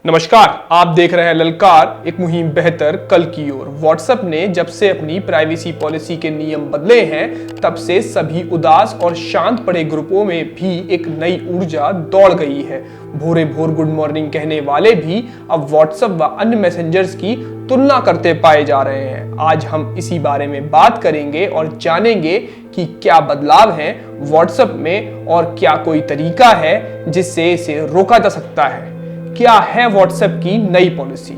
नमस्कार, आप देख रहे हैं ललकार, एक मुहिम बेहतर कल की ओर। व्हाट्सएप ने जब से अपनी प्राइवेसी पॉलिसी के नियम बदले हैं, तब से सभी उदास और शांत पड़े ग्रुपों में भी एक नई ऊर्जा दौड़ गई है। भोरे भोर गुड मॉर्निंग कहने वाले भी अब व्हाट्सएप व अन्य मैसेंजर्स की तुलना करते पाए जा रहे हैं। आज हम इसी बारे में बात करेंगे और जानेंगे कि क्या बदलाव है व्हाट्सएप में और क्या कोई तरीका है जिससे इसे रोका जा सकता है। क्या है व्हाट्सएप की नई पॉलिसी?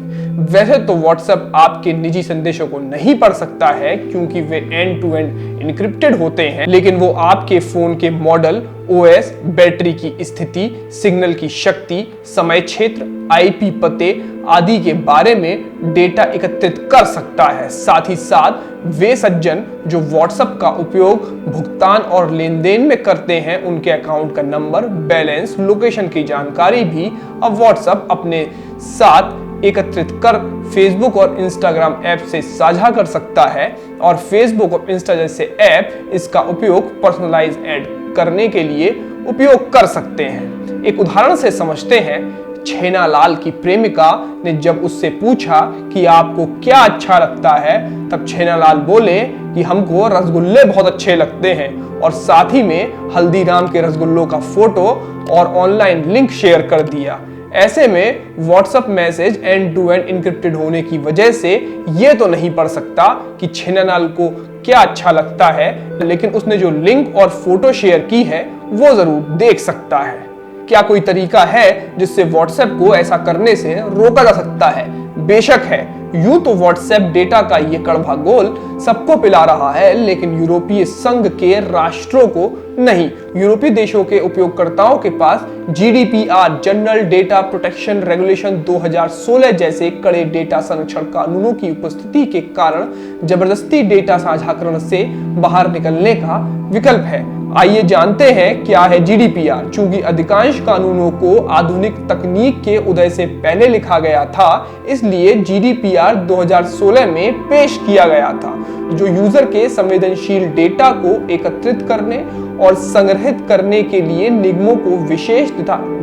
वैसे तो व्हाट्सएप आपके निजी संदेशों को नहीं पढ़ सकता है क्योंकि वे एंड टू एंड इनक्रिप्टेड होते हैं, लेकिन वो आपके फोन के मॉडल, ओएस, बैटरी की स्थिति, सिग्नल की शक्ति, समय क्षेत्र, आईपी पते आदि के बारे में डेटा एकत्रित कर सकता है। साथ ही साथ वे सज्जन जो व्हाट्सएप का उपयोग भुगतान और लेन देन में करते हैं, उनके अकाउंट का नंबर, बैलेंस, लोकेशन की जानकारी भी अब व्हाट्सएप अपने साथ एकत्रित कर फेसबुक और इंस्टाग्राम ऐप से साझा कर सकता है। और फेसबुक और इंस्टा जैसे ऐप इसका उपयोग पर्सनलाइज ऐड करने के लिए उपयोग कर सकते हैं। एक उदाहरण से समझते हैं। छेनालाल की प्रेमिका ने जब उससे पूछा कि आपको क्या अच्छा लगता है, तब छेनालाल बोले कि हमको रसगुल्ले बहुत अच्छे लगते हैं और साथ ही में हल्दीराम के रसगुल्लों का फोटो और ऑनलाइन लिंक शेयर कर दिया। ऐसे में WhatsApp message end to end encrypted होने की वजह से ये तो नहीं पढ़ सकता कि छेनालाल को क्या अच्छा लगता है, लेकिन उसने जो लिंक और फोटो शेयर की है वो जरूर देख सकता है। क्या कोई तरीका है जिससे व्हाट्सएप को ऐसा करने से रोका जा सकता है? बेशक है। यूं तो व्हाट्सएप डेटा का ये कड़वा घोल सबको पिला रहा है, लेकिन यूरोपीय संघ के राष्ट्रों को नहीं। यूरोपीय देशों के उपयोगकर्ताओं के पास GDPR, general data protection regulation 2016 जैसे कड़े डेटा संरक्षण कानूनों की उपस्थिति के कारण जबरदस्ती डेटा साझाकरण से बाहर निकलने का विकल्प है। आइए जानते हैं क्या है जीडीपीआर। चूंकि अधिकांश कानूनों को आधुनिक तकनीक के उदय से पहले लिखा गया था, इसलिए जीडीपीआर 2016 में पेश किया गया था, जो यूजर के संवेदनशील डेटा को एकत्रित करने और संग्रहित करने के लिए निगमों को विशेष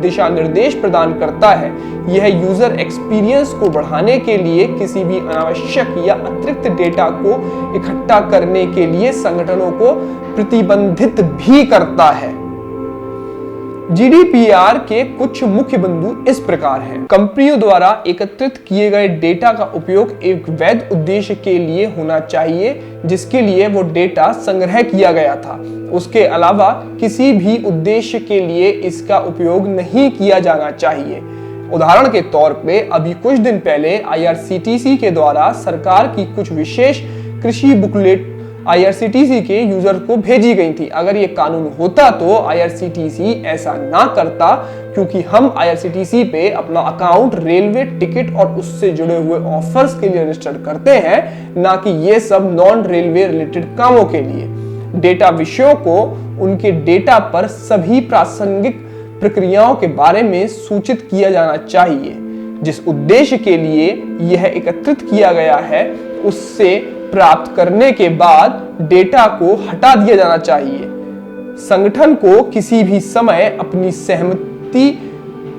दिशा निर्देश प्रदान करता है। यह यूजर एक्सपीरियंस को बढ़ाने के लिए किसी भी अनावश्यक या अतिरिक्त डेटा को इकट्ठा करने के लिए संगठनों को प्रतिबंधित भी करता है। जीडीपीआर के कुछ मुख्य बिंदु इस प्रकार हैं। कंपनियों द्वारा एकत्रित किए गए डेटा का उपयोग एक वैध उद्देश्य के लिए होना चाहिए जिसके लिए वो डेटा संग्रह किया गया था। उसके अलावा किसी भी उद्देश्य के लिए इसका उपयोग नहीं किया जाना चाहिए। उदाहरण के तौर पे अभी कुछ दिन पहले आईआरसीटीसी के द्वारा सरकार की कुछ विशेष कृषि बुकलेट आईआरसीटीसी के यूजर को भेजी गई थी। अगर ये कानून होता तो आईआरसीटीसी ऐसा ना करता, क्योंकि हम आईआरसीटीसी पे अपना अकाउंट रेलवे टिकट और उससे जुड़े हुए ऑफर्स के लिए रजिस्टर करते हैं, ना कि ये सब नॉन रेलवे रिलेटेड कामों के लिए। डेटा विषयों को उनके डेटा पर सभी प्रासंगिक प्रक्रियाओं के बारे में सूचित किया जाना चाहिए। जिस उद्देश्य के लिए यह एकत्रित किया गया है, उससे प्राप्त करने के बाद डेटा को हटा दिया जाना चाहिए। संगठन को किसी भी समय अपनी सहमति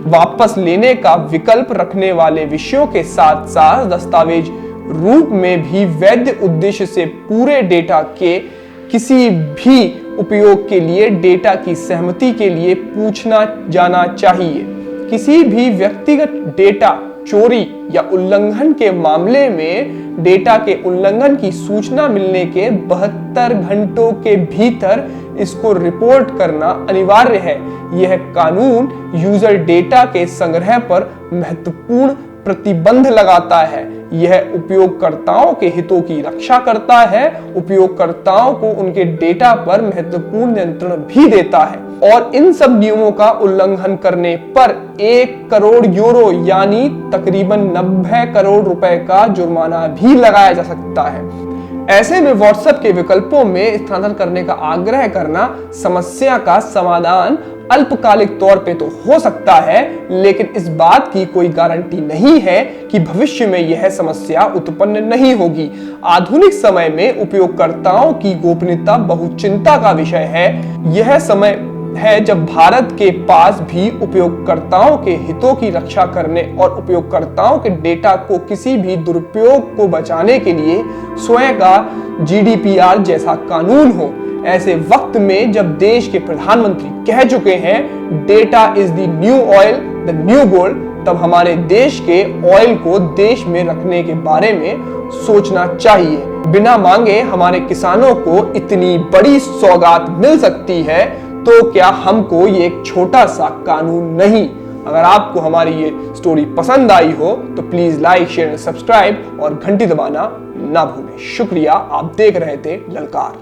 वापस लेने का विकल्प रखने वाले विषयों के साथ साथ दस्तावेज रूप में भी वैध उद्देश्य से पूरे डेटा के किसी भी उपयोग के लिए डेटा की सहमति के लिए पूछना जाना चाहिए। किसी भी व्यक्तिगत डेटा चोरी या उल्लंघन के मामले में डेटा के उल्लंघन की सूचना मिलने के 72 घंटों के भीतर इसको रिपोर्ट करना अनिवार्य है। यह कानून यूजर डेटा के संग्रह पर महत्वपूर्ण प्रतिबंध लगाता है। यह उपयोगकर्ताओं के हितों की रक्षा करता है, उपयोगकर्ताओं को उनके डेटा पर महत्वपूर्ण नियंत्रण भी देता है, और इन सब नियमों का उल्लंघन करने पर 1 करोड़ यूरो यानी तकरीबन 90 करोड़ रुपए का जुर्माना भी लगाया जा सकता है। ऐसे में व्हाट्सएप के विकल्पों में स्थानांतरण करने का आग्रह करना समस्या का समाधान अल्पकालिक तौर पे तो हो सकता है, लेकिन इस बात की कोई गारंटी नहीं है कि भविष्य में यह समस्या उत्पन्न नहीं होगी। आधुनिक समय में उपयोगकर्ताओं की गोपनीयता बहुत चिंता का विषय है। यह समय है जब भारत के पास भी उपयोगकर्ताओं के हितों की रक्षा करने और उपयोगकर्ताओं के डेटा को किसी भी दुरुपयोग को बचाने के लिए स्वयं का GDPR जैसा कानून हो। ऐसे वक्त में जब देश के प्रधानमंत्री कह चुके हैं data is the new oil, the new gold, तब हमारे देश के ऑयल को देश में रखने के बारे में सोचना चाहिए। बिना मांगे हमारे किसानों को इतनी बड़ी सौगात मिल सकती है, तो क्या हमको ये एक छोटा सा कानून नहीं? अगर आपको हमारी ये स्टोरी पसंद आई हो तो प्लीज लाइक, शेयर, सब्सक्राइब और घंटी दबाना ना भूलें। शुक्रिया, आप देख रहे थे ललकार।